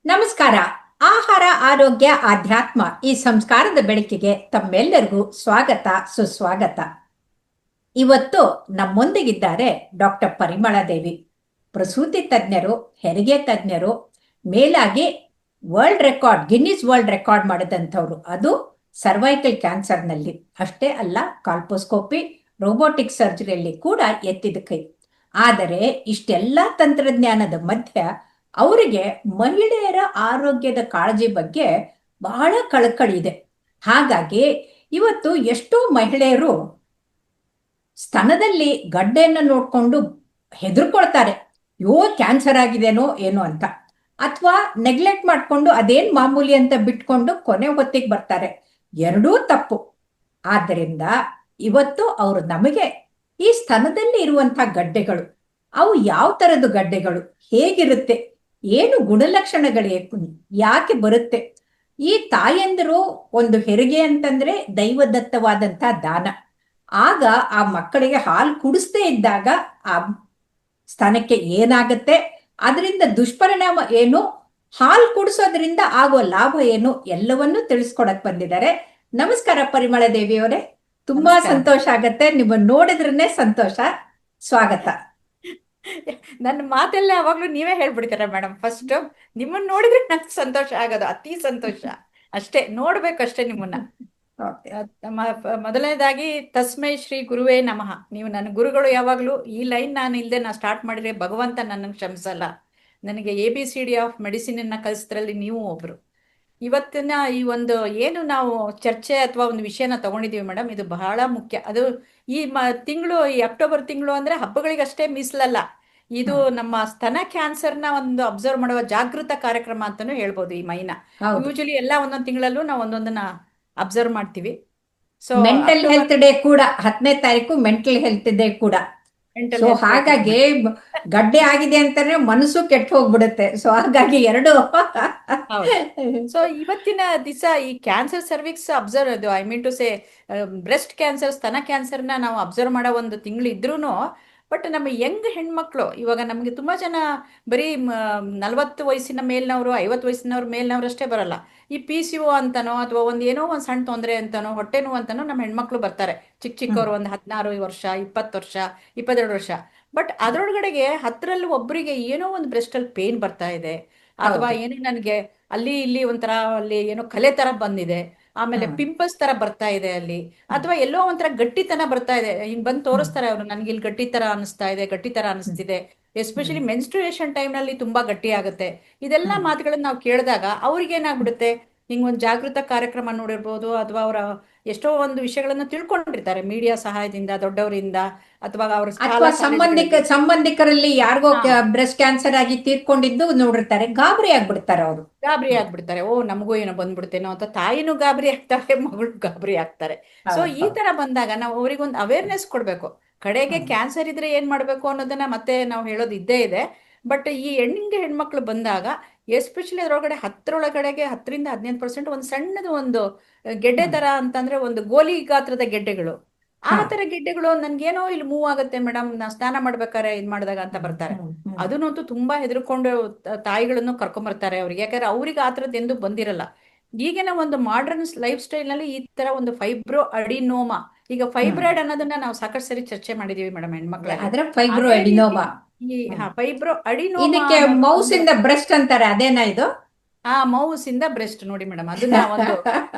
ನಮಸ್ಕಾರ. ಆಹಾರ, ಆರೋಗ್ಯ, ಆಧ್ಯಾತ್ಮ ಈ ಸಂಸ್ಕಾರದ ಬೆಳಕಿಗೆ ತಮ್ಮೆಲ್ಲರಿಗೂ ಸ್ವಾಗತ, ಸುಸ್ವಾಗತ. ಇವತ್ತು ನಮ್ಮೊಂದಿಗಿದ್ದಾರೆ ಡಾಕ್ಟರ್ ಪರಿಮಳ ದೇವಿ, ಪ್ರಸೂತಿ ತಜ್ಞರು, ಹೆರಿಗೆ ತಜ್ಞರು, ಮೇಲಾಗಿ ಗಿನ್ನಿಸ್ ವರ್ಲ್ಡ್ ರೆಕಾರ್ಡ್ ಮಾಡಿದಂಥವ್ರು. ಅದು ಸರ್ವೈಕಲ್ ಕ್ಯಾನ್ಸರ್ನಲ್ಲಿ ಅಷ್ಟೇ ಅಲ್ಲ, ಕಾಲ್ಪೋಸ್ಕೋಪಿ, ರೋಬೋಟಿಕ್ ಸರ್ಜರಿಯಲ್ಲಿ ಕೂಡ ಎತ್ತಿದ ಕೈ. ಆದರೆ ಇಷ್ಟೆಲ್ಲ ತಂತ್ರಜ್ಞಾನದ ಮಧ್ಯ ಅವರಿಗೆ ಮಹಿಳೆಯರ ಆರೋಗ್ಯದ ಕಾಳಜಿ ಬಗ್ಗೆ ಬಹಳ ಕಳಕಳಿ ಇದೆ. ಹಾಗಾಗಿ ಇವತ್ತು ಎಷ್ಟೋ ಮಹಿಳೆಯರು ಸ್ತನದಲ್ಲಿ ಗಡ್ಡೆಯನ್ನು ನೋಡ್ಕೊಂಡು ಹೆದರ್ಕೊಳ್ತಾರೆ, ಕ್ಯಾನ್ಸರ್ ಆಗಿದೆನೋ ಏನೋ ಅಂತ. ಅಥವಾ ನೆಗ್ಲೆಕ್ಟ್ ಮಾಡ್ಕೊಂಡು ಅದೇನ್ ಮಾಮೂಲಿ ಅಂತ ಬಿಟ್ಕೊಂಡು ಕೊನೆ ಹೊತ್ತಿಗೆ ಬರ್ತಾರೆ. ಎರಡೂ ತಪ್ಪು. ಆದ್ದರಿಂದ ಇವತ್ತು ಅವರು ನಮಗೆ ಈ ಸ್ತನದಲ್ಲಿ ಇರುವಂತಹ ಗಡ್ಡೆಗಳು, ಅವು ಯಾವ ತರದ ಗಡ್ಡೆಗಳು, ಹೇಗಿರುತ್ತೆ, ಏನು ಗುಣಲಕ್ಷಣಗಳು, ಯಾಕೆ ಬರುತ್ತೆ, ಈ ತಾಯಂದಿರು ಒಂದು ಹೆರಿಗೆ ಅಂತಂದ್ರೆ ದೈವದತ್ತವಾದಂತ ದಾನ. ಆಗ ಆ ಮಕ್ಕಳಿಗೆ ಹಾಲು ಕುಡಿಸ್ದೇ ಇದ್ದಾಗ ಆ ಸ್ತನಕ್ಕೆ ಏನಾಗತ್ತೆ, ಅದರಿಂದ ದುಷ್ಪರಿಣಾಮ ಏನು, ಹಾಲು ಕುಡಿಸೋದ್ರಿಂದ ಆಗುವ ಲಾಭ ಏನು, ಎಲ್ಲವನ್ನೂ ತಿಳಿಸ್ಕೊಡಕ್ ಬಂದಿದ್ದಾರೆ. ನಮಸ್ಕಾರ ಪರಿಮಳ ದೇವಿಯವರೇ, ತುಂಬಾ ಸಂತೋಷ ಆಗತ್ತೆ, ನಿಮ್ಮನ್ನು ನೋಡಿದ್ರೇ ಸಂತೋಷ. ಸ್ವಾಗತ. ನನ್ನ ಮಾತೆಲ್ಲ ಯಾವಾಗ್ಲೂ ನೀವೇ ಹೇಳ್ಬಿಡ್ತೀರ ಮೇಡಮ್. ಫಸ್ಟ್ ನಿಮ್ಮನ್ನ ನೋಡಿದ್ರೆ ನಂಗೆ ಸಂತೋಷ ಆಗೋದು, ಅತಿ ಸಂತೋಷ. ಅಷ್ಟೇ, ನೋಡ್ಬೇಕಷ್ಟೇ ನಿಮ್ಮನ್ನ. ಮೊದಲನೇದಾಗಿ ತಸ್ಮೈ ಶ್ರೀ ಗುರುವೇ ನಮಃ. ನೀವು ನನ್ನ ಗುರುಗಳು. ಯಾವಾಗ್ಲೂ ಈ ಲೈನ್ ನಾನು ಇಲ್ಲದೆ ನಾ ಸ್ಟಾರ್ಟ್ ಮಾಡಿದ್ರೆ ಭಗವಂತ ನನ್ನನ್ನು ಕ್ಷಮಿಸಲ್ಲ. ನನಗೆ ABCD ಆಫ್ ಮೆಡಿಸಿನ್ ಅನ್ನ ಕಲಿಸೋದ್ರಲ್ಲಿ ನೀವು ಒಬ್ರು. ಇವತ್ತಿನ ಈ ಒಂದು ಏನು ನಾವು ಚರ್ಚೆ ಅಥವಾ ಒಂದು ವಿಷಯನ ತಗೊಂಡಿದೀವಿ ಮೇಡಮ್, ಇದು ಬಹಳ ಮುಖ್ಯ. ಅದು ಈ ತಿಂಗಳು, ಈ ಅಕ್ಟೋಬರ್ ತಿಂಗಳು ಅಂದ್ರೆ ಹಬ್ಬಗಳಿಗಷ್ಟೇ ಮೀಸಲಲ್ಲ. ಇದು ನಮ್ಮ ಸ್ತನ ಕ್ಯಾನ್ಸರ್ನ ಒಂದು ಅಬ್ಸರ್ವ್ ಮಾಡುವ ಜಾಗೃತ ಕಾರ್ಯಕ್ರಮ ಅಂತಾನು ಹೇಳ್ಬೋದು. ಈ ಮೈನ ಯೂಶಲಿ ಎಲ್ಲ ಒಂದೊಂದು ತಿಂಗಳಲ್ಲೂ ನಾವು ಒಂದೊಂದನ್ನ ಅಬ್ಸರ್ವ್ ಮಾಡ್ತೀವಿ. ಸೊ ಮೆಂಟಲ್ ಹೆಲ್ತ್ ಡೇ ಕೂಡ 10ನೇ ತಾರೀಕು ಮೆಂಟಲ್ ಹೆಲ್ತ್ ಡೇ ಕೂಡ. ಸೊ ಹಾಗಾಗಿ ಗಡ್ಡೆ ಆಗಿದೆ ಅಂತಾನೆ ಮನಸ್ಸು ಕೆಟ್ಟು ಹೋಗ್ಬಿಡುತ್ತೆ. ಸೊ ಹಾಗಾಗಿ ಎರಡು. ಸೊ ಇವತ್ತಿನ ದಿವಸ ಈ cancer cervix observe, I mean to say breast cancer, ಸ್ತನ ಕ್ಯಾನ್ಸರ್ನ ನಾವು ಅಬ್ಸರ್ವ್ ಮಾಡೋ ಒಂದು ತಿಂಗಳು ಇದ್ರೂ, ಬಟ್ ನಮ್ಮ ಯಂಗ್ ಹೆಣ್ಮಕ್ಳು ಇವಾಗ ನಮಗೆ ತುಂಬಾ ಜನ ಬರೀ 40 ವಯಸ್ಸಿನ ಮೇಲ್ನವರು, 50 ವಯಸ್ಸಿನವ್ರ ಮೇಲ್ನವ್ರು ಅಷ್ಟೇ ಬರಲ್ಲ. ಈ PCO ಅಂತನೋ ಅಥವಾ ಏನೋ ಒಂದು ಸಣ್ಣ ತೊಂದರೆ ಅಂತನೋ, ಹೊಟ್ಟೆ ನೋವು ಅಂತನೋ ನಮ್ಮ ಹೆಣ್ಮಕ್ಳು ಬರ್ತಾರೆ. ಚಿಕ್ಕವರು, ಒಂದು 16 ವರ್ಷ, 20 ವರ್ಷ, 22 ವರ್ಷ. ಬಟ್ ಅದರೊಳಗಡೆಗೆ 10ರಲ್ಲಿ ಒಬ್ಬರಿಗೆ ಏನೋ ಒಂದು ಬ್ರೆಸ್ಟ್ ಅಲ್ಲಿ ಪೇನ್ ಬರ್ತಾ ಇದೆ, ಅಥವಾ ಏನೋ ನನಗೆ ಅಲ್ಲಿ ಇಲ್ಲಿ ಒಂಥರ ಅಲ್ಲಿ ಏನೋ ಕಲೆ ತರ ಬಂದಿದೆ, ಆಮೇಲೆ ಪಿಂಪಲ್ಸ್ ತರ ಬರ್ತಾ ಇದೆ ಅಲ್ಲಿ, ಅಥವಾ ಎಲ್ಲೋ ಒಂಥರ ಗಟ್ಟಿತನ ಬರ್ತಾ ಇದೆ. ಹಿಂಗ್ ಬಂದು ತೋರಿಸ್ತಾರೆ ಅವರು, ನನ್ಗೆ ಇಲ್ಲಿ ಗಟ್ಟಿ ತರ ಅನಿಸ್ತಾ ಇದೆ, ಗಟ್ಟಿ ತರ ಅನಿಸ್ತಿದೆ. ಎಸ್ಪೆಷಲಿ ಮೆನ್ಸ್ಟ್ರುಯೇಷನ್ ಟೈಮ್ ನಲ್ಲಿ ತುಂಬಾ ಗಟ್ಟಿ ಆಗುತ್ತೆ. ಇದೆಲ್ಲ ಮಾತುಗಳನ್ನ ನಾವು ಕೇಳಿದಾಗ ಅವ್ರಿಗೆ ಏನಾಗ್ಬಿಡುತ್ತೆ, ಹಿಂಗ್ ಒಂದು ಜಾಗೃತ ಕಾರ್ಯಕ್ರಮ ನೋಡಿರ್ಬೋದು, ಅಥವಾ ಅವರ ಎಷ್ಟೋ ಒಂದು ವಿಷಯಗಳನ್ನ ತಿಳ್ಕೊಂಡಿರ್ತಾರೆ ಮೀಡಿಯಾ ಸಹಾಯದಿಂದ, ದೊಡ್ಡವರಿಂದ, ಅಥವಾ ಅವ್ರ ಸಂಬಂಧಿಕರಲ್ಲಿ ಯಾರಿಗೋ ಬ್ರೆಸ್ಟ್ ಕ್ಯಾನ್ಸರ್ ಆಗಿ ತೀರ್ಕೊಂಡಿದ್ದು ನೋಡಿರ್ತಾರೆ, ಗಾಬರಿ ಆಗ್ಬಿಡ್ತಾರೆ. ಓ ನಮಗೂ ಏನೋ ಬಂದ್ಬಿಡ್ತೇನೋ ಅಂತ ತಾಯಿನೂ ಗಾಬರಿ ಆಗ್ತಾರೆ, ಮಗಳು ಗಾಬರಿ ಆಗ್ತಾರೆ. ಸೊ ಈ ತರ ಬಂದಾಗ ನಾವು ಅವ್ರಿಗೊಂದು ಅವೇರ್ನೆಸ್ ಕೊಡ್ಬೇಕು. ಕಡೆಗೆ ಕ್ಯಾನ್ಸರ್ ಇದ್ರೆ ಏನ್ ಮಾಡ್ಬೇಕು ಅನ್ನೋದನ್ನ ಮತ್ತೆ ನಾವು ಹೇಳೋದು ಇದ್ದೇ ಇದೆ. ಬಟ್ ಈ ಹೆಣ್ಮಕ್ಳು ಬಂದಾಗ ಎಸ್ಪೆಷಲಿ ಅದರೊಳಗಡೆ 10ರಿಂದ 15% ಒಂದು ಸಣ್ಣದು ಒಂದು ಗೆಡ್ಡೆ ತರ ಅಂತಂದ್ರೆ ಒಂದು ಗೋಲಿ ಗಾತ್ರದ ಗೆಡ್ಡೆಗಳು, ಆ ತರ ಗೆಡ್ಡೆಗಳು ನನ್ಗೇನೋ ಇಲ್ಲಿ ಮೂವ್ ಆಗುತ್ತೆ ಮೇಡಮ್, ನಾ ಸ್ನಾನ ಮಾಡ್ಬೇಕಾರೆ ಇದ್ ಮಾಡಿದಾಗ ಅಂತ ಬರ್ತಾರೆ. ಅದನ್ನಂತೂ ತುಂಬಾ ಹೆದರ್ಕೊಂಡು ತಾಯಿಗಳನ್ನು ಕರ್ಕೊಂಬರ್ತಾರೆ ಅವ್ರಿಗೆ, ಯಾಕಂದ್ರೆ ಅವ್ರಿಗೆ ಆ ಥರದ್ದು ಎಂದು ಬಂದಿರಲ್ಲ. ಈಗಿನ ಒಂದು ಮಾಡರ್ನ್ ಲೈಫ್ ಸ್ಟೈಲ್ ನಲ್ಲಿ ಈ ತರ ಒಂದು ಫೈಬ್ರೋ ಅಡಿನೋಮಾ, ಈಗ ಫೈಬ್ರಾಯ್ಡ್ ಅನ್ನೋದನ್ನ ನಾವು ಸಾಕಷ್ಟು ಸರಿ ಚರ್ಚೆ ಮಾಡಿದೀವಿ ಮೇಡಮ್ ಹೆಣ್ಮಕ್ಳಲ್ಲಿ. ಫೈಬ್ರೋ ಅಡಿನೋಮಾ, ಫೈಬ್ರೋ ಅಡಿನೋಮಾ ಮೌಸ್ ಇಂದ ಬ್ರೆಸ್ಟ್ ಅಂತಾರೆ, ಅದೇನಾ ಇದು? ಮೌಸ್ ಇಂದ ಬ್ರೆಸ್ಟ್ ನೋಡಿ ಮೇಡಮ್. ಅದನ್ನ ಒಂದು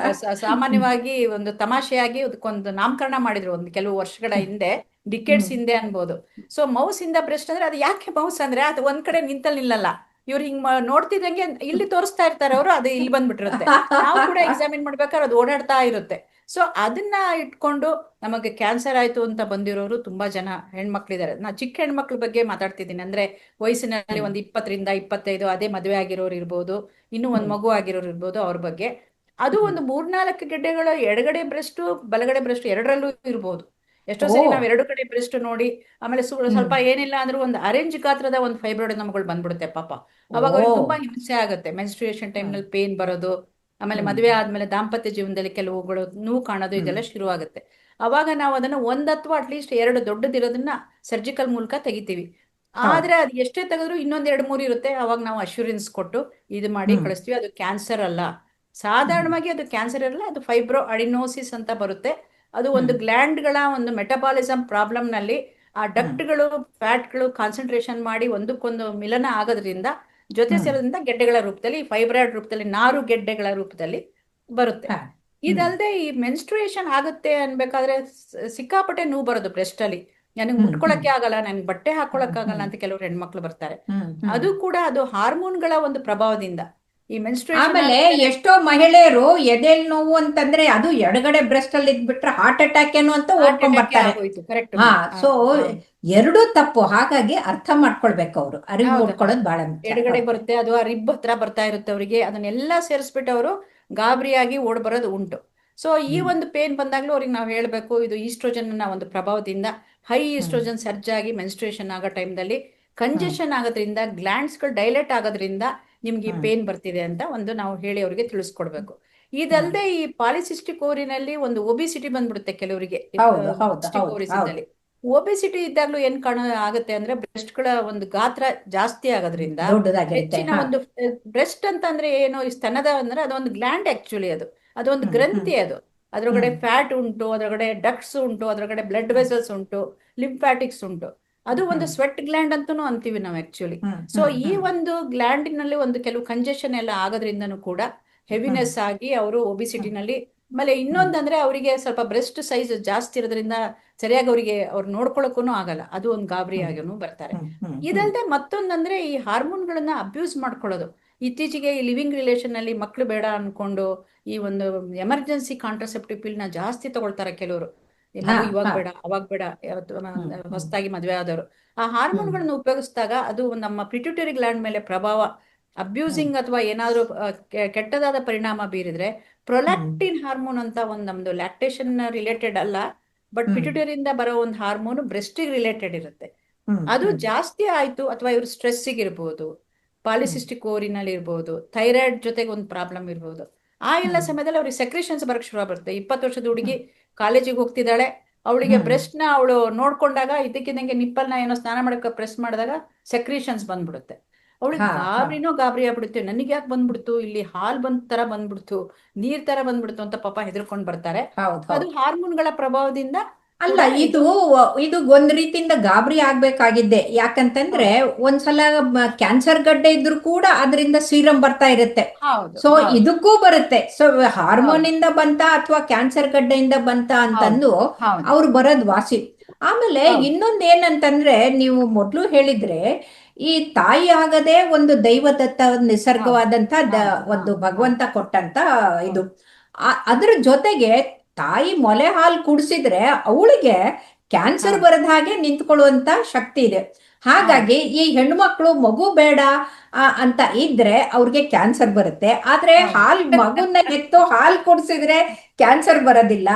ಸಾಮಾನ್ಯವಾಗಿ ಒಂದು ತಮಾಷೆಯಾಗಿ ಅದಕ್ಕೊಂದು ನಾಮಕರಣ ಮಾಡಿದ್ರು ಒಂದು ಕೆಲವು ವರ್ಷಗಳ ಹಿಂದೆ, ಡಿಕೆಟ್ಸ್ ಹಿಂದೆ ಅನ್ಬೋದು. ಸೊ ಮೌಸ್ ಇಂದ ಬ್ರೆಸ್ಟ್ ಅಂದ್ರೆ ಅದು ಯಾಕೆ ಮೌಸ್ ಅಂದ್ರೆ, ಅದು ಒಂದ್ ಕಡೆ ನಿಲ್ಲಲ್ಲ. ಇವ್ರು ಹಿಂಗ್ ನೋಡ್ತಿದ್ದಂಗೆ ಇಲ್ಲಿ ತೋರಿಸ್ತಾ ಇರ್ತಾರೆ ಅವರು, ಅದು ಇಲ್ಲಿ ಬಂದ್ಬಿಟ್ಟಿರುತ್ತೆ. ನಾವು ಕೂಡ ಎಕ್ಸಾಮಿನ್ ಮಾಡ್ಬೇಕಾದ್ರೆ ಅದು ಓಡಾಡ್ತಾ ಇರುತ್ತೆ. ಸೊ ಅದನ್ನ ಇಟ್ಕೊಂಡು ನಮಗೆ ಕ್ಯಾನ್ಸರ್ ಆಯ್ತು ಅಂತ ಬಂದಿರೋರು ತುಂಬಾ ಜನ ಹೆಣ್ಮಕ್ಳಿದ್ದಾರೆ. ನಾ ಚಿಕ್ಕ ಹೆಣ್ಮಕ್ಳ ಬಗ್ಗೆ ಮಾತಾಡ್ತಿದ್ದೀನಿ. ಅಂದ್ರೆ ವಯಸ್ಸಿನಲ್ಲಿ ಒಂದು 20ರಿಂದ 25, ಅದೇ ಮದುವೆ ಆಗಿರೋರು ಇರ್ಬೋದು, ಇನ್ನೂ ಒಂದ್ ಮಗು ಆಗಿರೋರು ಇರ್ಬೋದು, ಅವ್ರ ಬಗ್ಗೆ. ಅದು ಒಂದು 3-4 ಗೆಡ್ಡೆಗಳು ಎಡಗಡೆ ಬ್ರೆಸ್ಟ್, ಬಲಗಡೆ ಬ್ರೆಸ್ಟ್ ಎರಡರಲ್ಲೂ ಇರ್ಬೋದು. ಎಷ್ಟೋ ಸರಿ ನಾವ್ ಎರಡು ಕಡೆ ಬ್ರೆಸ್ಟ್ ನೋಡಿ, ಆಮೇಲೆ ಸ್ವಲ್ಪ ಏನಿಲ್ಲ ಅಂದ್ರೂ ಒಂದು ಅರೇಂಜ್ ಗಾತ್ರದ ಒಂದು ಫೈಬ್ರಾಯ್ಡ್ ನಮ್ಗಳು ಬಂದ್ಬಿಡುತ್ತೆ ಪಾಪ. ಅವಾಗ ಅವ್ರಿಗೆ ತುಂಬಾ ಹಿಂಸೆ ಆಗುತ್ತೆ. ಮೆನ್ಸ್ಟ್ರುಯೇಷನ್ ಟೈಮ್ ನಲ್ಲಿ ಪೇನ್ ಬರೋದು, ಆಮೇಲೆ ಮದುವೆ ಆದ್ಮೇಲೆ ದಾಂಪತ್ಯ ಜೀವನದಲ್ಲಿ ಕೆಲವುಗಳು ನೋವು ಕಾಣೋದು, ಇದೆಲ್ಲ ಶುರು ಆಗುತ್ತೆ. ಅವಾಗ ನಾವು ಅದನ್ನ 1 ಅಥವಾ ಅಟ್ಲೀಸ್ಟ್ 2 ದೊಡ್ಡದಿರೋದನ್ನ ಸರ್ಜಿಕಲ್ ಮೂಲಕ ತೆಗಿತೀವಿ. ಹೌದು. ಆದ್ರೆ ಅದು ಎಷ್ಟೇ ತೆಗೆದ್ರು ಇನ್ನೊಂದ್ 2-3 ಇರುತ್ತೆ. ಅವಾಗ ನಾವು ಅಶ್ಯೂರೆನ್ಸ್ ಕೊಟ್ಟು ಇದು ಮಾಡಿ ಹ್ಮ್ ಕಳಿಸ್ತೀವಿ. ಅದು ಕ್ಯಾನ್ಸರ್ ಅಲ್ಲ, ಹ್ಮ್ ಸಾಧಾರಣವಾಗಿ ಅದು ಕ್ಯಾನ್ಸರ್ ಇರಲ್ಲ, ಅದು ಫೈಬ್ರೋ ಅಡಿನೋಸಿಸ್ ಅಂತ ಬರುತ್ತೆ. ಅದು ಒಂದು ಹ್ಮ್ ಗ್ಲ್ಯಾಂಡ್ಗಳ ಒಂದು ಮೆಟಬಾಲಿಸಮ್ ಪ್ರಾಬ್ಲಮ್ ನಲ್ಲಿ ಆ ಹ್ಮ್ ಡಕ್ಟ್ಗಳು ಫ್ಯಾಟ್ಗಳು ಕಾನ್ಸಂಟ್ರೇಷನ್ ಮಾಡಿ ಒಂದಕ್ಕೊಂದು ಮಿಲನ ಆಗೋದ್ರಿಂದ ಜೊತೆ ಹ್ಮ್ ಸೇರೋದ್ರಿಂದ ಗೆಡ್ಡೆಗಳ ರೂಪದಲ್ಲಿ, ಫೈಬ್ರಾಯ್ಡ್ ರೂಪದಲ್ಲಿ, ನಾರು ಗೆಡ್ಡೆಗಳ ರೂಪದಲ್ಲಿ ಬರುತ್ತೆ. ಹಾ. ಹ್ಮ್ ಇದಲ್ಲದೆ ಈ ಮೆನ್ಸ್ಟ್ರುಯೇಷನ್ ಆಗುತ್ತೆ ಅನ್ಬೇಕಾದ್ರೆ ಸಿಕ್ಕಾಪಟ್ಟೆ ನೋವು ಬರೋದು ಬ್ರೆಸ್ಟ್ ಅಲ್ಲಿ. ನನಗೆ ಹ್ಮ್ ಹ್ಮ್ ಮುಟ್ಕೊಳಕ್ಕೆ ಆಗಲ್ಲ, ನನ್ಗೆ ಬಟ್ಟೆ ಹ್ಮ್ ಹಾಕೊಳಕ್ ಆಗಲ್ಲ ಹ್ಮ್ ಅಂತ ಕೆಲವರು ಹೆಣ್ಮಕ್ಳು ಬರ್ತಾರೆ. ಹ್ಮ್ ಅದು ಕೂಡ ಅದು ಹಾರ್ಮೋನ್ಗಳ ಒಂದು ಪ್ರಭಾವದಿಂದ ಈ ಮೆನ್ಸ್ಟ್ರುಯೇಷನ್ ಆಮೇಲೆ ಆದ್ಮೇಲೆ ಎಷ್ಟೋ ಮಹಿಳೆಯರು ಎದೆಲ್ ನೋವು ಅಂತಂದ್ರೆ ಅದು ಎಡಗಡೆ ಬ್ರೆಸ್ಟ್ ಅಲ್ಲಿ ಇದ್ಬಿಟ್ರೆ ಹಾರ್ಟ್ ಅಟ್ಯಾಕ್ ಏನೋ ಅಂತ ಹಾರ್ಟ್ ಓದ್ಕೊಂಡ್ ಅಟ್ಯಾಕ್ ಬರ್ತಾರೆ. ಆಗೋಯ್ತು. ಕರೆಕ್ಟ್ ಹಾ, ಮೇಡಮ್. ಸೊ ಹೌದು ಎರಡೂ ತಪ್ಪು. ಹಾಗಾಗಿ ಅರ್ಥ ಮಾಡ್ಕೊಳ್ಬೇಕು, ಅವರು ಅರಿವು ಹೌದು ಹೌದು. ಮೂಡ್ಕೊಳ್ಳೋದು ಬಹಳ ಮುಖ್ಯ. ಎಡಗಡೆ ಹೌದು. ಬರುತ್ತೆ, ಅದು ಆ ರಿಬ್ ಹತ್ರ ಬರ್ತಾ ಇರುತ್ತೆ ಅವರಿಗೆ. ಅದನ್ನೆಲ್ಲ ಸೇರಿಸ್ಬಿಟ್ಟು ಅವರು ಗಾಬರಿಯಾಗಿ ಓಡ್ ಬರೋದು ಉಂಟು. ಸೊ ಈ ಹ್ಮ್ ಒಂದು ಪೇನ್ ಬಂದಾಗ್ಲೂ ಅವ್ರಿಗೆ ನಾವು ಹೇಳಬೇಕು, ಇದು ಈಸ್ಟ್ರೋಜನ್ ಒಂದು ಪ್ರಭಾವದಿಂದ ಹೈ ಹ್ಮ್ ಈಸ್ಟ್ರೋಜನ್ ಸರ್ಜ್ ಆಗಿ ಮೆನ್ಸ್ಟ್ರುಯೇಷನ್ ಆಗೋ ಟೈಮ್ದಲ್ಲಿ ಹ್ಮ್ ಕಂಜೆಷನ್ ಆಗೋದ್ರಿಂದ, ಗ್ಲ್ಯಾಂಡ್ಸ್ಗಳು ಡೈಲೇಟ್ ಆಗೋದ್ರಿಂದ ನಿಮ್ಗೆ ಈ ಹ್ಮ್ ಪೇನ್ ಬರ್ತಿದೆ ಅಂತ ಒಂದು ನಾವು ಹೇಳಿ ಅವರಿಗೆ ತಿಳಿಸ್ಕೊಡ್ಬೇಕು. ಹ್ಮ್ ಇದಲ್ಲದೆ ಈ ಪಾಲಿಸಿಸ್ಟಿಕ್ ಓರಿನಲ್ಲಿ ಒಂದು ಒಬಿಸಿಟಿ ಬಂದ್ಬಿಡುತ್ತೆ ಕೆಲವರಿಗೆ. ಹೌದು ಹೌದು ಸಿಸ್ಟಿಕ್ ಹೌದು ಓರಿಸ್ ಹೌದು. ಇದ್ದಲ್ಲಿ ಒಬೆಸಿಟಿ ಇದ್ದಾಗ್ಲೂ ಏನ್ ಕಾಣ ಆಗುತ್ತೆ ಅಂದ್ರೆ ಬ್ರೆಸ್ಟ್ಗಳ ಒಂದು ಗಾತ್ರ ಜಾಸ್ತಿ ಆಗೋದ್ರಿಂದ ದೊಡ್ಡದಾಗಿರುತ್ತೆ. ಹೆಚ್ಚಿನ ಹಾ. ಒಂದು ಬ್ರೆಸ್ಟ್ ಅಂತ ಅಂದ್ರೆ ಏನು, ಈ ಸ್ತನದ ಅಂದ್ರೆ ಅದೊಂದು ಗ್ಲ್ಯಾಂಡ್ ಆಕ್ಚುಲಿ. ಅದೊಂದು ಹ್ಮ್ ಹ್ಮ್ ಗ್ರಂಥಿ. ಅದರೊಳಗಡೆ ಹ್ಮ್ ಫ್ಯಾಟ್ ಉಂಟು, ಅದರೊಳಗಡೆ ಡಕ್ಟ್ಸ್ ಉಂಟು, ಅದರೊಳಗಡೆ ಬ್ಲಡ್ ಹ್ಮ್ ವೆಸಲ್ಸ್ ಉಂಟು, ಲಿಂಫ್ಯಾಟಿಕ್ಸ್ ಉಂಟು. ಅದು ಒಂದು ಹ್ಮ್ ಸ್ವೆಟ್ ಗ್ಲ್ಯಾಂಡ್ ಅಂತಾನೂ ಅಂತೀವಿ ನಾವು ಆಕ್ಚುಲಿ. ಹ್ಮ್ ಸೊ ಹ್ಮ್ ಈ ಹ್ಮ್ ಒಂದು ಗ್ಲ್ಯಾಂಡಿನಲ್ಲಿ ಒಂದು ಕೆಲವು ಕಂಜೆಷನ್ ಎಲ್ಲ ಆಗೋದ್ರಿಂದನೂ ಕೂಡ ಹ್ಮ್ ಹೆವಿನೆಸ್ ಆಗಿ ಅವರು ಹ್ಮ್ ಒಬಿಸಿಟಿನಲ್ಲಿ. ಆಮೇಲೆ ಹ್ಮ್ ಇನ್ನೊಂದಂದ್ರೆ ಅವರಿಗೆ ಸ್ವಲ್ಪ ಬ್ರೆಸ್ಟ್ ಸೈಜ್ ಜಾಸ್ತಿ ಇರೋದ್ರಿಂದ ಸರಿಯಾಗಿ ಅವರಿಗೆ ಅವ್ರು ನೋಡ್ಕೊಳಕ್ಕೂ ಆಗಲ್ಲ. ಅದು ಒಂದು ಗಾಬರಿ ಹ್ಮ್ ಆಗಿನೂ ಬರ್ತಾರೆ. ಹ್ಮ್ ಹ್ಮ್ ಹ್ಮ್ ಇದಲ್ಲದೆ ಮತ್ತೊಂದಂದ್ರೆ ಈ ಹಾರ್ಮೋನ್ಗಳನ್ನ ಅಬ್ಯೂಸ್ ಮಾಡ್ಕೊಳ್ಳೋದು. ಇತ್ತೀಚೆಗೆ ಈ ಲಿವಿಂಗ್ ರಿಲೇಷನ್ ನಲ್ಲಿ ಮಕ್ಕಳು ಬೇಡ ಅನ್ಕೊಂಡು ಈ ಒಂದು ಎಮರ್ಜೆನ್ಸಿ ಕಾಂಟ್ರಸೆಪ್ಟಿವ್ ಪಿಲ್ ನ ಜಾಸ್ತಿ ತಗೊಳ್ತಾರೆ ಕೆಲವರು. ಈ ಹಾ ಮಗು ಇವಾಗ ಹಾ. ಬೇಡ ಅವಾಗ ಬೇಡ, ಹ್ಮ್ ಹ್ಮ್ ಹೊಸದಾಗಿ ಮದುವೆ ಆದವರು ಆ ಹ್ಮ್ ಹಾರ್ಮೋನ್ಗಳನ್ನ ಉಪಯೋಗಿಸಿದಾಗ ಅದು ನಮ್ಮ ಪಿಟ್ಯೂಟರಿ ಗ್ಲ್ಯಾಂಡ್ ಮೇಲೆ ಪ್ರಭಾವ, ಹ್ಮ್ ಅಬ್ಯೂಸಿಂಗ್ ಅಥವಾ ಏನಾದರೂ ಕೆಟ್ಟದಾದ ಪರಿಣಾಮ ಬೀರಿದ್ರೆ ಹ್ಮ್ ಪ್ರೊಲ್ಯಾಕ್ಟಿನ್ ಹಾರ್ಮೋನ್ ಅಂತ ಒಂದು ನಮ್ದು ಲ್ಯಾಕ್ಟೇಷನ್ ರಿಲೇಟೆಡ್ ಅಲ್ಲ, ಬಟ್ ಹ್ಮ್ ಪಿಟ್ಯೂಟರಿಯಿಂದ ಬರೋ ಒಂದು ಹಾರ್ಮೋನ್ ಬ್ರೆಸ್ಟಿಗೆ ರಿಲೇಟೆಡ್ ಇರುತ್ತೆ. ಹ್ಮ್ ಅದು ಹ್ಮ್ ಜಾಸ್ತಿ ಆಯ್ತು ಅಥವಾ ಇವರು ಸ್ಟ್ರೆಸ್ಸಿಗೆ ಇರ್ಬೋದು, ಹ್ಮ್ ಪಾಲಿಸಿಸ್ಟಿಕ್ ಓರಿನಲ್ಲಿ ಇರ್ಬೋದು, ಥೈರಾಯ್ಡ್ ಜೊತೆಗೆ ಒಂದು ಪ್ರಾಬ್ಲಮ್ ಇರ್ಬೋದು. ಆ ಎಲ್ಲ ಹ್ಮ್ ಸಮಯದಲ್ಲಿ ಅವ್ರಿಗೆ ಸೆಕ್ರೇಷನ್ಸ್ ಬರಕ್ ಶುರು ಬರುತ್ತೆ. 20 ವರ್ಷದ ಹುಡುಗಿ ಹ್ಮ್ ಕಾಲೇಜಿಗೆ ಹೋಗ್ತಿದ್ದಾಳೆ, ಅವಳಿಗೆ ಹ್ಮ್ ಬ್ರೆಸ್ಟ್ ನ ಅವಳು ನೋಡ್ಕೊಂಡಾಗ ಇದಕ್ಕಿದಂಗೆ ನಿಪ್ಪಲ್ನ ಏನೋ ಸ್ನಾನ ಮಾಡಕ್ಕೆ ಪ್ರೆಸ್ ಮಾಡಿದಾಗ ಸೆಕ್ರೇಷನ್ಸ್ ಬಂದ್ಬಿಡುತ್ತೆ. ಅವಳಿಗೆ ಹಾ ಹಾ. ಗಾಬರಿನೋ ಗಾಬರಿ ಆಗ್ಬಿಡುತ್ತೆ. ನನಗೆ ಯಾಕೆ ಬಂದ್ಬಿಡ್ತು, ಇಲ್ಲಿ ಹಾಲ್ ಬಂದ್ ತರ ಬಂದ್ಬಿಡ್ತು, ನೀರ್ ತರ ಬಂದ್ಬಿಡ್ತು ಅಂತ ಪಾಪ ಹೆದರ್ಕೊಂಡ್ ಬರ್ತಾರೆ. ಹೌದು ಅದು ಹೌದು. ಹಾರ್ಮೋನ್ಗಳ ಪ್ರಭಾವದಿಂದ ಅಲ್ಲ, ಕೂಡ ಇದು ಇದು. ಇದು ಒಂದ್ ರೀತಿಯಿಂದ ಗಾಬರಿ ಆಗ್ಬೇಕಾಗಿದ್ದೆ. ಯಾಕಂತಂದ್ರೆ ಹೌದು ಒಂದ್ಸಲ ಕ್ಯಾನ್ಸರ್ ಗಡ್ಡೆ ಇದ್ರೂ ಕೂಡ ಅದರಿಂದ ಸೀರಂ ಬರ್ತಾ ಇರುತ್ತೆ. ಹೌದು ಸೊ ಹೌದು ಇದಕ್ಕೂ ಬರುತ್ತೆ. ಸೊ ಹಾರ್ಮೋನ್ ಹೌದು ಇಂದ ಬಂತ ಅಥವಾ ಕ್ಯಾನ್ಸರ್ ಗಡ್ಡೆಯಿಂದ ಬಂತ ಹೌದು ಅಂತಂದು ಹೌದು ಅವ್ರು ಬರೋದ್ ವಾಸಿ. ಆಮೇಲೆ ಹೌದು ಇನ್ನೊಂದ್ ಏನಂತಂದ್ರೆ, ನೀವು ಮೊದ್ಲು ಹೇಳಿದ್ರೆ ಈ ತಾಯಿ ಆಗದೆ ಒಂದು ದೈವದತ್ತ ಹೌದು ನಿಸರ್ಗವಾದಂತ ಹೌದು ಒಂದು ಹೌದು ಭಗವಂತ ಕೊಟ್ಟಂತ ಇದು. ಹೌದು ಅದ್ರ ಜೊತೆಗೆ ತಾಯಿ ಮೊಲೆ ಹಾಲು ಕುಡಿಸಿದ್ರೆ ಅವಳಿಗೆ ಕ್ಯಾನ್ಸರ್ ಹೌದು ಬರದ ಹಾಗೆ ನಿಂತ್ಕೊಳ್ಳುವಂತ ಶಕ್ತಿ ಇದೆ. ಹೌದು ಹಾಗಾಗಿ ಈ ಹೆಣ್ಮಕ್ಳು ಮಗು ಬೇಡ ಅಂತ ಇದ್ರೆ ಅವ್ರಿಗೆ ಕ್ಯಾನ್ಸರ್ ಬರುತ್ತೆ. ಆದ್ರೆ ಹೌದು ಮಗುನ ಹೆತ್ತು ಹಾಲು ಕುಡಿಸಿದ್ರೆ ಕ್ಯಾನ್ಸರ್ ಬರೋದಿಲ್ಲ.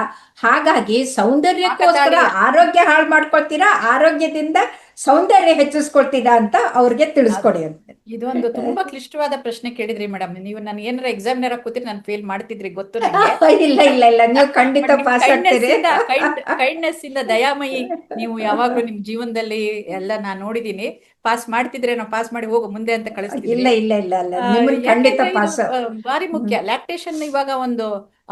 ಹಾಗಾಗಿ ಸೌಂದರ್ಯಕ್ಕೋಸ್ಕರ ಕಾಕತಾಳೀಯ. ಆರೋಗ್ಯ ಹಾಳು ಮಾಡ್ಕೊಳ್ತೀರಾ, ಆರೋಗ್ಯದಿಂದ ಸೌಂದರ್ಯ ಹೆಚ್ಚಿಸ್ಕೊಳ್ತೀರಾ ಅಂತ ಅವ್ರಿಗೆ ಅದು ತಿಳಿಸ್ಕೊಡಿ ಅಂತ. ಇದೊಂದು ತುಂಬಾ ಕ್ಲಿಷ್ಟವಾದ ಪ್ರಶ್ನೆ ಕೇಳಿದ್ರಿ ಮೇಡಮ್. ನೀವು ನಾನು ಏನಾರ ಎಕ್ಸಾಮಿನರ್ ಕೂತಿದ್ರೆ ನಾನು ಫೇಲ್ ಮಾಡ್ತಿದ್ರಿ ಗೊತ್ತು ನನಗೆ. ಇಲ್ಲ ಇಲ್ಲ ಇಲ್ಲ, ನೀವು ಖಂಡಿತ ಬಟ್ ನಿಮ್ ಪಾಸ್ ಕೈಂಡ್ನೆಸ್ ಆಗ್ತೀರಿ. ಇಂದ ಕೈಂಡ್ನೆಸ್ ಇಂದ ದಯಾಮಯಿ ನೀವು ಯಾವಾಗ್ಲೂ ನಿಮ್ ಜೀವನದಲ್ಲಿ ಎಲ್ಲ ನಾನು ನೋಡಿದೀನಿ. ಪಾಸ್ ಮಾಡ್ತಿದ್ರೆ ಪಾಸ್ ಮಾಡಿ ಹೋಗು ಮುಂದೆ ಅಂತ ಇಲ್ಲ ಕಳಿಸ್ತಿದ್ರಿ. ಇಲ್ಲ ಇಲ್ಲ ಇಲ್ಲ, ನಿಮ್ಮನ್ ಖಂಡಿತ ಯಾಕೆಂದ್ರೆ ಇದು ಪಾಸ್. ಭಾರಿ ಹ್ಮ್ ಮುಖ್ಯ. ಲ್ಯಾಕ್ಟೇಷನ್ ಇವಾಗ ಒಂದು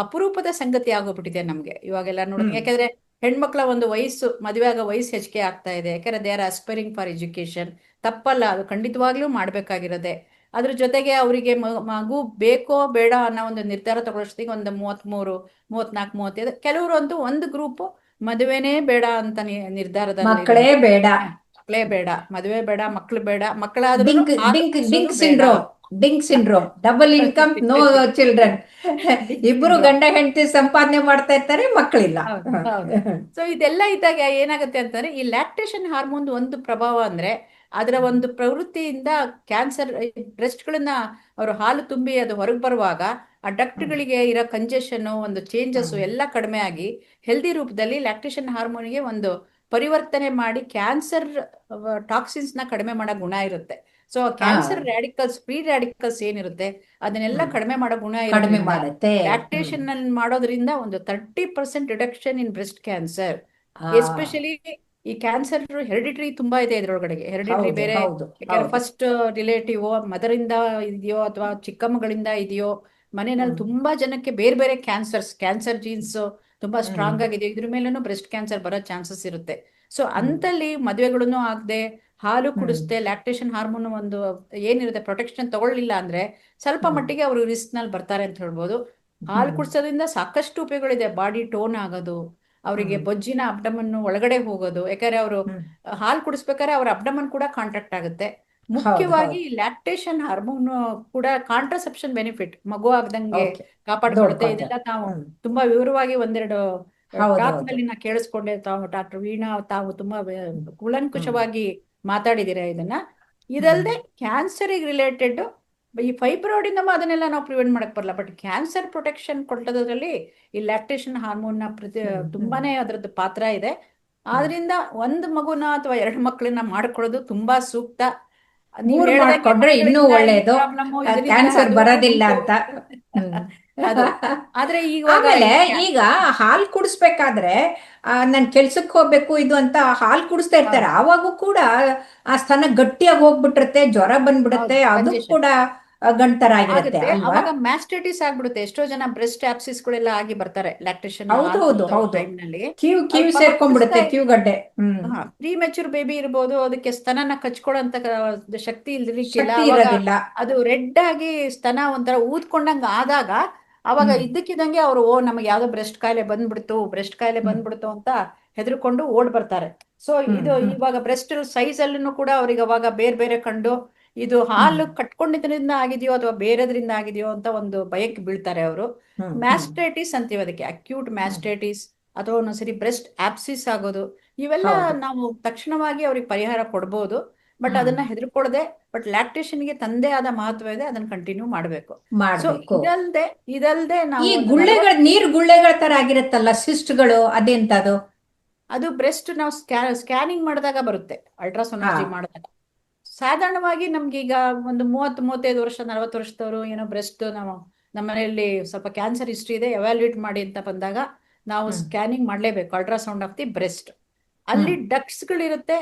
ಅಪರೂಪದ ಸಂಗತಿ ಆಗೋಗ್ಬಿಟ್ಟಿದೆ ನಮ್ಗೆ ಇವಾಗೆಲ್ಲ ನೋಡಿದ್ರೆ. ಹ್ಮ್ ಯಾಕಂದ್ರೆ ಹೆಣ್ಮಕ್ಳ ಒಂದು ವಯಸ್ಸು, ಮದುವೆ ಆಗೋ ವಯಸ್ಸು ಹೆಚ್ಚಿಗೆ ಆಗ್ತಾ ಇದೆ. ಯಾಕಂದ್ರೆ they are aspiring for education. ತಪ್ಪಲ್ಲ, ಅದು ಖಂಡಿತವಾಗ್ಲೂ ಮಾಡ್ಬೇಕಾಗಿರೋದೆ. ಅದ್ರ ಜೊತೆಗೆ ಅವರಿಗೆ ಮಗು ಬೇಕೋ ಬೇಡ ಅನ್ನೋ ಒಂದು ನಿರ್ಧಾರ ತಗೊಳ್ಳೋಷ್ಟಿಗೆ ಒಂದು 33, 34, 35. ಕೆಲವರು ಅಂತೂ ಒಂದು ಗ್ರೂಪ್ ಮದುವೆನೇ ಬೇಡ ಅಂತ ನಿರ್ಧಾರದಲ್ಲಿ ಮಕ್ಕಳೇ ಇರೋದು. ಬೇಡ. ಮಕ್ಕಳೇ ಬೇಡ, ಮದುವೆ ಬೇಡ, ಮಕ್ಕಳು ಬೇಡ, ಮಕ್ಕಳಾದ್ರೂ ಡಿಂಕ್ ಹಾಲು ಡಿಂಕ್ ಕುಡಿಸೋದು ಡಿಂಕ್ ಬೇಡ. Syndrome. DINK syndrome, double income, no children. DINK ಇಬ್ರು ಸಿಂಡ್ರೋಮ್. ಗಂಡ ಹೆಂಡತಿ ಸಂಪಾದನೆ ಮಾಡ್ತಾ ಇರ್ತಾರೆ, ಮಕ್ಕಳಿಲ್ಲ. ಹೌದು ಹೌದು. ಸೊ ಇದೆಲ್ಲ ಇದ್ದಾಗ ಏನಾಗುತ್ತೆ ಅಂತಂದ್ರೆ ಈ ಲ್ಯಾಕ್ಟೇಷನ್ ಹಾರ್ಮೋನ್ ಒಂದು ಪ್ರಭಾವ ಅಂದ್ರೆ ಅದರ ಒಂದು ಪ್ರವೃತ್ತಿಯಿಂದ ಕ್ಯಾನ್ಸರ್ ಬ್ರೆಸ್ಟ್ಗಳನ್ನ ಅವರು ಹಾಲು ತುಂಬಿ ಅದು ಹೊರಗೆ ಬರುವಾಗ ಆ ಡಕ್ಟ್ಗಳಿಗೆ ಇರೋ ಕಂಜೆಷನ್, ಒಂದು ಚೇಂಜಸ್ ಎಲ್ಲ ಕಡಿಮೆ ಆಗಿ ಹೆಲ್ದಿ ರೂಪದಲ್ಲಿ ಲ್ಯಾಕ್ಟೇಷನ್ ಹಾರ್ಮೋನ್ಗೆ ಒಂದು ಪರಿವರ್ತನೆ ಮಾಡಿ ಕ್ಯಾನ್ಸರ್ ಟಾಕ್ಸಿನ್ಸ್ ನ ಕಡಿಮೆ ಮಾಡೋ ಗುಣ ಇರುತ್ತೆ. ಸೊ ಹಾ. ಕ್ಯಾನ್ಸರ್ ರ್ಯಾಡಿಕಲ್ಸ್, ಫ್ರೀ ರ್ಯಾಡಿಕಲ್ಸ್ ಏನಿರುತ್ತೆ ಅದನ್ನೆಲ್ಲ ಹ್ಮ್ ಕಡಿಮೆ ಮಾಡೋ ಗುಣ ಕಡಿಮೆ ಇರೋದ್ರಿಂದ ಮಾಡುತ್ತೆ. ಹ್ಮ್ ಲ್ಯಾಕ್ಟೇಷನ್ ಮಾಡೋದ್ರಿಂದ ಒಂದು 30% ರಿಡಕ್ಷನ್ ಇನ್ ಬ್ರೆಸ್ಟ್ ಕ್ಯಾನ್ಸರ್, ಆ ಎಸ್ಪೆಷಲಿ ಈ ಕ್ಯಾನ್ಸರ್ ಹೆರಿಡಿಟರಿ ತುಂಬಾ ಇದೆ ಇದ್ರೊಳಗಡೆ. ಹೆರಿಡಿಟರಿ ಹೌದು ಬೇರೆ, ಹೌದು ಯಾಕಂದ್ರೆ ಹೌದು. ಫಸ್ಟ್ ರಿಲೇಟಿವ್ ಮದರಿಂದ ಇದೆಯೋ ಅಥವಾ ಚಿಕ್ಕಮ್ಮಗಳಿಂದ ಇದೆಯೋ, ಮನೆಯಲ್ಲಿ ಹ್ಮ್ ತುಂಬಾ ಜನಕ್ಕೆ ಬೇರೆ ಬೇರೆ ಕ್ಯಾನ್ಸರ್ ಜೀನ್ಸ್ ತುಂಬಾ ಹ್ಮ್ ಸ್ಟ್ರಾಂಗ್ ಆಗಿದೆ, ಇದ್ರ ಮೇಲೂ ಬ್ರೆಸ್ಟ್ ಕ್ಯಾನ್ಸರ್ ಬರೋ ಚಾನ್ಸಸ್ ಇರುತ್ತೆ. ಸೊ ಹ್ಮ್ ಅಂತಲ್ಲಿ ಮದುವೆಗಳನ್ನು ಆಗದೆ, ಹಾಲು ಹ್ಮ್ ಕುಡಿಸ್ದೆ, ಲ್ಯಾಕ್ಟೇಷನ್ ಹಾರ್ಮೋನ್ ಒಂದು ಏನಿರುತ್ತೆ ಪ್ರೊಟೆಕ್ಷನ್ ತಗೊಳ್ಳಿಲ್ಲ ಅಂದ್ರೆ ಸ್ವಲ್ಪ ಹ್ಮ್ ಮಟ್ಟಿಗೆ ಅವರು ರಿಸ್ಕ್ ನಲ್ಲಿ ಬರ್ತಾರೆ ಅಂತ ಹೇಳ್ಬೋದು. ಹಾಲು ಹ್ಮ್ ಕುಡಿಸೋದ್ರಿಂದ ಸಾಕಷ್ಟು ಉಪಯೋಗಗಳಿದೆ. ಬಾಡಿ ಟೋನ್ ಆಗೋದು, ಅವರಿಗೆ ಹ್ಮ್ ಬೊಜ್ಜಿನ ಅಬ್ಡಮನ್ ಒಳಗಡೆ ಹೋಗೋದು, ಯಾಕಂದ್ರೆ ಅವರು ಹ್ಮ್ ಹಾಲು ಕುಡಿಸ್ಬೇಕಾದ್ರೆ ಅವ್ರ ಅಬ್ಡಮನ್ ಕೂಡ ಕಾಂಟ್ರಾಕ್ಟ್ ಆಗುತ್ತೆ. ಹೌದು ಮುಖ್ಯವಾಗಿ ಹೌದು. ಲ್ಯಾಕ್ಟೇಷನ್ ಹಾರ್ಮೋನ್ ಕೂಡ ಕಾಂಟ್ರಸೆಪ್ಷನ್ ಬೆನಿಫಿಟ್, ಮಗು ಆಗದಂಗೆ ಓಕೆ. ಕಾಪಾಡ್ಕೊಳ್ಳುತ್ತೆ. ನೋಡ್ಕೊಳ್ತಾರೆ. ಇದೆಲ್ಲ ತಾವು ಹ್ಮ್ ತುಂಬಾ ವಿವರವಾಗಿ ಒಂದೆರಡು ಹೌದು ಟಾಕ್ ಹೌದು. ನಲ್ಲಿ ನಾ ಕೇಳಿಸ್ಕೊಂಡೆ. ತಾವು ಡಾಕ್ಟರ್ ವೀಣಾ ತಾವು ತುಂಬಾ ಹ್ಮ್ ಕೂಲಂಕುಷವಾಗಿ ಮಾತಾಡಿದಿರ ಇದನ್ನ. ಹ್ಮ್ ಇದಲ್ಲದೆ ಕ್ಯಾನ್ಸರಿಗೆ ರಿಲೇಟೆಡ್ ಈ ಫೈಬ್ರಾಯ್ಡ್ ಇಂದ ಅದನ್ನೆಲ್ಲ ನಾವು ಪ್ರಿವೆಂಟ್ ಮಾಡಕ್ ಬರಲ್ಲ, ಬಟ್ ಕ್ಯಾನ್ಸರ್ ಪ್ರೊಟೆಕ್ಷನ್ ಕೊಟ್ಟದ್ರಲ್ಲಿ ಈ ಲ್ಯಾಕ್ಟೇಷನ್ ಹಾರ್ಮೋನ್ ಹ್ಮ್ ತುಂಬಾನೇ ಅದರದ್ದು ಪಾತ್ರ ಇದೆ. ಹ್ಮ್. ಆದ್ರಿಂದ ಒಂದು ಮಗುನ ಅಥವಾ ಎರಡು ಮಕ್ಕಳನ್ನ ಮಾಡ್ಕೊಳ್ಳೋದು ತುಂಬಾ ಸೂಕ್ತ. ನೀವ್ 3 ಹೇಳ್ದಂಗೆ ಮಾಡ್ಕೊಂಡ್ರೆ ಇನ್ನೂ ಮಕ್ಕಳಿಂದ ಈ ಒಳ್ಳೇದು. ಪ್ರಾಬ್ಲಮ್ ಇದರಿಂದ ಕ್ಯಾನ್ಸರ್ ಅದು ಬರೋದಿಲ್ಲ ಉಂಟು. ಅಂತ. ಹ್ಮ್ ಅದು ಆದ್ರೆ ಇವಾಗ ಆಮೇಲೆ ಈ ಈಗ ಹಾಲು ಕುಡಿಸ್ಬೇಕಾದ್ರೆ ನಾನು ಕೆಲ್ಸಕ್ಕೆ ಹೋಗ್ಬೇಕು ಇದು ಅಂತ ಹಾಲು ಕುಡಿಸ್ತಾ ಇರ್ತಾರೆ, ಹೌದು ಆವಾಗೂ ಕೂಡ ಆ ಸ್ತನ ಗಟ್ಟಿಯಾಗಿ ಹೋಗ್ಬಿಟ್ಟಿರುತ್ತೆ, ಜ್ವರ ಹೌದು ಬಂದ್ಬಿಡುತ್ತೆ, ಅದು ಕಂಜೆಷನ್ ಕೂಡ ಗಂಟರ ಆಗಿರುತ್ತೆ ಆಗುತ್ತೆ. ಅಲ್ವಾ? ಅವಾಗ ಮ್ಯಾಸ್ಟೈಟಿಸ್ ಆಗ್ಬಿಡುತ್ತೆ. ಎಷ್ಟೋ ಜನ ಬ್ರೆಸ್ಟ್ ಆಪ್ಸಿಸ್ಗಳೆಲ್ಲ ಆಗಿ ಬರ್ತಾರೆ ಲ್ಯಾಕ್ಟೇಷನ್ ಹೌದು ಹಾಲು ಹೌದು ಕುಡಿಸೋ ಹೌದು. ಟೈಮ್ ನಲ್ಲಿ. ಕಿವಿ ಅವ್ರು ಕಿವಿ ಪಾಪ ಸೇರ್ಕೊಂಡ್ಬಿಡುತ್ತೆ, ಕುಡಿಸ್ತಾ ಕಿವಿಗಡ್ಡೆ. ಹ್ಮ್. ಪ್ರೀ ಮೆಚೂರ್ ಬೇಬಿ ಇರ್ಬೋದು, ಅದಕ್ಕೆ ಸ್ತನನ ಕಚ್ಕೊಳ್ಳೋಂತ ಶಕ್ತಿ ಇಲ್ದಿರ್ಲಿಕ್ಕಿಲ್ಲ. ಶಕ್ತಿ ಅವಾಗ ಇರೋದಿಲ್ಲ. ಅದು ರೆಡ್ ಆಗಿ ಸ್ತನ ಒಂಥರ ಊದ್ಕೊಂಡಂಗ ಆದಾಗ ಅವಾಗ ಹ್ಮ್ ಇದ್ದಕ್ಕಿದ್ದಂಗೆ ಅವರು ನಮಗೆ ಯಾವ್ದೋ ಬ್ರೆಸ್ಟ್ ಕಾಯಿಲೆ ಹ್ಮ್ ಬಂದ್ಬಿಡ್ತು ಅಂತ ಹೆದರ್ಕೊಂಡು ಓಡ್ ಬರ್ತಾರೆ. ಸೊ ಹ್ಮ್ ಇದು ಹ್ಮ್ ಇವಾಗ ಬ್ರೆಸ್ಟ್ ಸೈಜ್ ಅಲ್ಲೂ ಕೂಡ ಅವ್ರಿಗೆ ಅವಾಗ ಬೇರೆ ಬೇರೆ ಕಂಡು ಇದು ಹ್ಮ್ ಹಾಲು ಕಟ್ಕೊಂಡಿದ್ರಿಂದ ಆಗಿದೆಯೋ ಅಥವಾ ಬೇರೆದ್ರಿಂದ ಆಗಿದೆಯೋ ಅಂತ ಒಂದು ಭಯಕ್ಕೆ ಬೀಳ್ತಾರೆ ಅವರು. ಹ್ಮ್ ಹ್ಮ್ ಮ್ಯಾಸ್ಟೈಟಿಸ್ ಅಂತೀವಿ ಅದಕ್ಕೆ, ಅಕ್ಯೂಟ್ ಹ್ಮ್. ಮ್ಯಾಸ್ಟೈಟಿಸ್ ಅಥವಾ ಒಂದೊಂದ್ಸರಿ ಬ್ರೆಸ್ಟ್ ಆಪ್ಸಿಸ್ ಆಗೋದು, ಇವೆಲ್ಲ ಹೌದು. ನಾವು ತಕ್ಷಣವಾಗಿ ಅವ್ರಿಗೆ ಪರಿಹಾರ ಕೊಡ್ಬೋದು. ಬಟ್ ಹ್ಮ್ ಅದನ್ನ ಹೆದರ್ಕೊಳ್ದೆ, ಬಟ್ ಲ್ಯಾಕ್ಟೇಷನ್ಗೆ ತಂದೆ ಆದ ಮಹತ್ವ ಇದೆ, ಅದನ್ನ ಕಂಟಿನ್ಯೂ ಮಾಡಬೇಕು. ಸೊ ಮಾಡ್ಬೇಕು. ಇದಲ್ದೆ ಈ ನಾವು ಒಂದು ಗುಳ್ಳೆಗಳ ನೀರ್ ಗುಳ್ಳೆಗಳ ತರ ಆಗಿರುತ್ತಲ್ಲ ಸಿಸ್ಟ್ಗಳು, ಅದೆಂತದು? ಅದು ಬ್ರೆಸ್ಟ್ ನಾವು ಸ್ಕ್ಯಾನಿಂಗ್ ಮಾಡಿದಾಗ ಬರುತ್ತೆ, ಹಾ. ಅಲ್ಟ್ರಾಸೋನಾಲಜಿ ಮಾಡಿದಾಗ. ಸಾಧಾರಣವಾಗಿ ನಮ್ಗೀಗ ಒಂದು 35 ವರ್ಷ 40 ವರ್ಷದವರು ಏನೋ ಬ್ರೆಸ್ಟ್ ನಾವು ನಮ್ಮ ಮನೆಯಲ್ಲಿ ಸ್ವಲ್ಪ ಕ್ಯಾನ್ಸರ್ ಹಿಸ್ಟ್ರಿ ಇದೆ, ಎವ್ಯಾಲ್ಯೂಯೇಟ್ ಮಾಡಿ ಅಂತ ಬಂದಾಗ ನಾವು ಹ್ಮ್ ಸ್ಕ್ಯಾನಿಂಗ್ ಮಾಡಲೇಬೇಕು, ಅಲ್ಟ್ರಾಸೌಂಡ್ ಆಫ್ ದಿ ಬ್ರೆಸ್ಟ್. ಹ್ಮ್ ಅಲ್ಲಿ ಡಕ್ಟ್ಸ್ಗಳಿರುತ್ತೆ,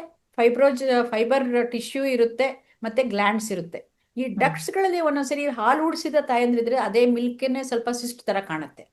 ಫೈಬರ್ ಟಿಶ್ಯೂ ಇರುತ್ತೆ, ಮತ್ತೆ ಗ್ಲ್ಯಾಂಡ್ಸ್ ಇರುತ್ತೆ. ಈ ಹ್ಮ್. ಡಕ್ಟ್ಸ್ಗಳಲ್ಲಿ ಒಂದೊಂದ್ಸರಿ ಹಾಲು ಉಡಿಸಿದ ತಾಯಂದ್ರಿದ್ರೆ ಅದೇ ಮಿಲ್ಕನ್ನೇ ಸ್ವಲ್ಪ ಸಿಸ್ಟ್ ತರ ಕಾಣುತ್ತೆ,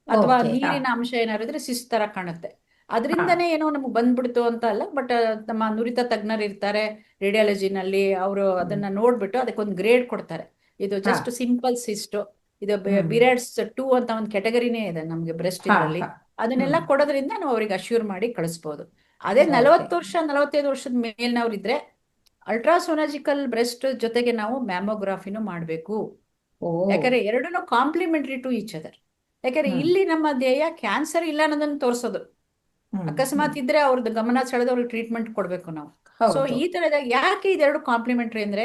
ಅಥವಾ ಓಕೆ. ಹಾ ನೀರಿನ ಅಂಶ ಏನಾದ್ರು ಇದ್ರೆ ಸಿಸ್ಟ್ ತರ ಕಾಣುತ್ತೆ. ಹಾ. ಅದರಿಂದನೇ ಏನೋ ನಮ್ಗೆ ಬಂದ್ಬಿಡ್ತು ಅಂತ ಅಲ್ಲ, ಬಟ್ ನಮ್ಮ ನುರಿತ ತಜ್ಞರು ಇರ್ತಾರೆ ರೇಡಿಯಾಲಜಿನಲ್ಲಿ, ಅವರು ಹ್ಮ್ ಅದನ್ನ ನೋಡ್ಬಿಟ್ಟು ಅದಕ್ಕೊಂದು ಗ್ರೇಡ್ ಕೊಡ್ತಾರೆ. ಇದು ಹಾ ಜಸ್ಟ್ ಸಿಂಪಲ್ ಸಿಸ್ಟ್, ಇದು ಹ್ಮ್ ಬಿರಾಡ್ಸ್ 2 ಅಂತ ಒಂದು ಕೆಟಗರಿನೇ ಇದೆ ನಮ್ಗೆ ಬ್ರೆಸ್ಟ್ ಹಾ ಇದರಲ್ಲಿ. ಹಾ. ಅದನ್ನೆಲ್ಲ ಹ್ಮ್. ಕೊಡೋದ್ರಿಂದ ನಾವು ಅವ್ರಿಗೆ ಅಶ್ಯೂರ್ ಮಾಡಿ ಕಳಿಸ್ಬೋದು. ಅದೇ ಓಕೆ. 40 ವರ್ಷ 45 ವರ್ಷದ ಮೇಲ್ನವ್ರಿದ್ರೆ ಅಲ್ಟ್ರಾಸೋನಾಜಿಕಲ್ ಬ್ರೆಸ್ಟ್ ಜೊತೆಗೆ ನಾವು ಮ್ಯಾಮೋಗ್ರಾಫಿನೂ ಮಾಡಬೇಕು. ಓ. ಯಾಕಂದ್ರೆ ಎರಡನ್ನೂ ಕಾಂಪ್ಲಿಮೆಂಟರಿ ಟು ಈಚ್ ಅದರ್. ಯಾಕಂದ್ರೆ ಹ್ಮ್ ಇಲ್ಲಿ ನಮ್ಮ ಧ್ಯೇಯ ಕ್ಯಾನ್ಸರ್ ಇಲ್ಲ ಅನ್ನೋದನ್ನ ತೋರಿಸೋದು. ಹ್ಮ್ ಹ್ಮ್. ಅಕಸ್ಮಾತ್ ಇದ್ರೆ ಅವ್ರದ್ದು ಗಮನ ಸೆಳೆದು ಅವ್ರಿಗೆ ಟ್ರೀಟ್ಮೆಂಟ್ ಕೊಡಬೇಕು ನಾವು. ಸೊ ಹೌದು. ಈ ತರದ ಯಾಕೆ ಇದೆರಡು ಕಾಂಪ್ಲಿಮೆಂಟರಿ ಅಂದ್ರೆ,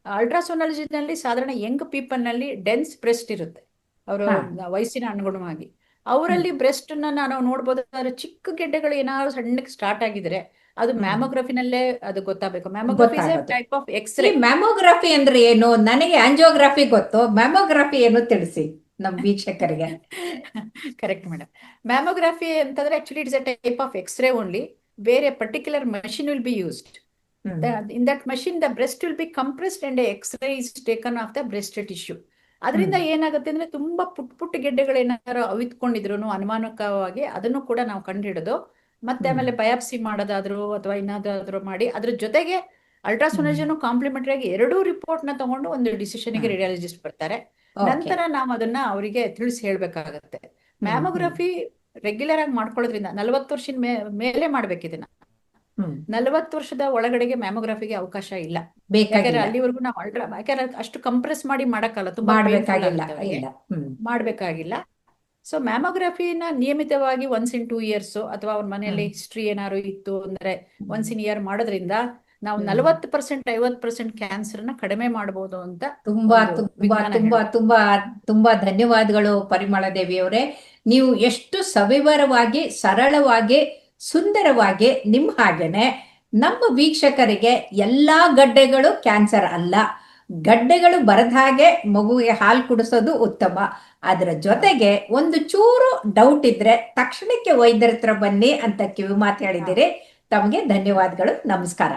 ಅಲ್ಟ್ರಾಸೋನಾಲಜಿನಲ್ಲಿ ಸಾಧಾರಣ ಯಂಗ್ ಪೀಪಲ್ ನಲ್ಲಿ ಡೆನ್ಸ್ ಬ್ರೆಸ್ಟ್ ಇರುತ್ತೆ, ಅವರು ಹಾ. ವಯಸ್ಸಿನ ಅನುಗುಣವಾಗಿ. ಹ್ಮ್ ಅವರಲ್ಲಿ ಬ್ರೆಸ್ಟ್ ನಾವು ನೋಡ್ಬೋದು. ಆದ್ರೆ ಚಿಕ್ಕ ಗೆಡ್ಡೆಗಳು ಏನಾದ್ರು ಸಣ್ಣಕ್ಕೆ ಸ್ಟಾರ್ಟ್ ಆಗಿದ್ರೆ ಅದು ಹ್ಮ್. ಮ್ಯಾಮೋಗ್ರಫಿನಲ್ಲೇ ಅದು ಗೊತ್ತಾಗಬೇಕು. ಮ್ಯಾಮೋಗ್ರಫಿ ಇಸ್ ಎ ಗೊತ್ತಾಗೋದು. ಟೈಪ್ ಆಫ್ ಈ ಎಕ್ಸ್ರೇ. ಮ್ಯಾಮೋಗ್ರಫಿ ಅಂದ್ರೆ ಏನು? ನನಗೆ ಆಂಜಿಯೋಗ್ರಫಿ ಗೊತ್ತು, ಮ್ಯಾಮೋಗ್ರಫಿ ಏನು ತಿಳಿಸಿ ನಮ್ಮ ವೀಕ್ಷಕರಿಗೆ. Correct madam. ಮ್ಯಾಮೋಗ್ರಫಿ ಅಂತಂದ್ರೆ actually it's a type of X-ray only, where a particular machine will be used. Hmm In that machine, the breast will be compressed and a X-ray is taken of the breast tissue. ಹ್ಮ್ ಅದರಿಂದ ಏನಾಗುತ್ತೆ ಅಂದ್ರೆ ತುಂಬಾ ಪುಟ್ಟ ಗೆಡ್ಡೆಗಳು ಏನಾದ್ರು ಅವಿತ್ಕೊಂಡಿದ್ರು ಅನುಮಾನಕವಾಗಿ ಅದನ್ನು ಕೂಡ ನಾವು ಕಂಡುಹಿಡಿದು, ಮತ್ತೆ ಹ್ಮ್ ಆಮೇಲೆ ಬಯಾಪ್ಸಿ ಮಾಡೋದಾದ್ರು ಅಥವಾ ಇನ್ನಾದ್ರೂ ಮಾಡಿ ಅದ್ರ ಜೊತೆಗೆ ಹ್ಮ್. ಅಲ್ಟ್ರಾಸೋನಾಲಜಿನೂ ಕಾಂಪ್ಲಿಮೆಂಟರಿ ಆಗಿ ಎರಡೂ ರಿಪೋರ್ಟ್ ನ ತಗೊಂಡು ಒಂದು ಡಿಸಿಷನ್ಗೆ ಹ್ಮ್. ರೇಡಿಯಾಲಜಿಸ್ಟ್ ಬರ್ತಾರೆ. ಓಕೆ. ನಂತರ ನಾವು ಅದನ್ನ ಅವರಿಗೆ ತಿಳಿಸಿ ಹೇಳ್ಬೇಕಾಗತ್ತೆ. ಹ್ಮ್ ಹ್ಮ್ ಮ್ಯಾಮೋಗ್ರಫಿ ರೆಗ್ಯುಲರ್ ಆಗಿ ಮಾಡ್ಕೊಳ್ಳೋದ್ರಿಂದ 40 ವರ್ಷದ ಮೇಲೆ ಮಾಡ್ಬೇಕು ಇದನ್ನ. ಹ್ಮ್. 40 ವರ್ಷದ ಒಳಗಡೆಗೆ ಮ್ಯಾಮೋಗ್ರಫಿಗೆ ಅವಕಾಶ ಇಲ್ಲ. ಯಾಕಂದ್ರೆ ಬೇಕಾಗಿಲ್ಲ. ಅಲ್ಲಿವರೆಗೂ ನಾವು ಯಾಕಂದ್ರೆ ಅಷ್ಟು ಕಂಪ್ರೆಸ್ ಮಾಡಿ ಮಾಡಕ್ಕಲ್ಲ, ತುಂಬಾ ಪೇನ್ಫುಲ್ ಮಾಡ್ಬೇಕಾಗಿಲ್ಲ. ಆಗುತ್ತೆ ಅವರಿಗೆ, ಇಲ್ಲ. ಹ್ಮ್ ಮಾಡ್ಬೇಕಾಗಿಲ್ಲ. ಸೊ ಮ್ಯಾಮೋಗ್ರಫಿನ ನಿಯಮಿತವಾಗಿ ಒನ್ಸ್ ಇನ್ 2 years ಅಥವಾ ಅವ್ರ ಮನೆಯಲ್ಲಿ ಹ್ಮ್ ಹಿಸ್ಟ್ರಿ ಏನಾದ್ರು ಇತ್ತು ಅಂದ್ರೆ ಹ್ಮ್ ಒನ್ಸ್ ಇನ್ ಇಯರ್ ಮಾಡೋದ್ರಿಂದ ನಾವು ಹ್ಮ್. 40% 50% ಕ್ಯಾನ್ಸರ್ನ ಕಡಿಮೆ ಮಾಡಬಹುದು ಅಂತ ತುಂಬಾ ಒಂದು ತುಂಬಾ ವಿಜ್ಞಾನ ತುಂಬಾ ಹೇಳುತ್ತೆ. ತುಂಬಾ ತುಂಬಾ ಧನ್ಯವಾದಗಳು ಪರಿಮಳ ದೇವಿ ಅವರೇ. ನೀವು ಎಷ್ಟು ಸವಿವರವಾಗಿ, ಸರಳವಾಗಿ, ಸುಂದರವಾಗಿ, ನಿಮ್ಮ ಹಾಗೇನೆ ನಮ್ಮ ವೀಕ್ಷಕರಿಗೆ ಎಲ್ಲಾ ಗಡ್ಡೆಗಳು ಕ್ಯಾನ್ಸರ್ ಅಲ್ಲ, ಗಡ್ಡೆಗಳು ಬರದ ಹಾಗೆ ಮಗುವಿಗೆ ಹಾಲು ಕುಡಿಸೋದು ಉತ್ತಮ, ಅದರ ಜೊತೆಗೆ ಒಂದು ಚೂರು ಡೌಟ್ ಇದ್ರೆ ತಕ್ಷಣಕ್ಕೆ ವೈದ್ಯರ ಹತ್ರ ಬನ್ನಿ ಅಂತ ಕಿವಿ ಮಾತು ಹೇಳಿದ್ದೀರಿ. ತಮಗೆ ಧನ್ಯವಾದಗಳು. ನಮಸ್ಕಾರ.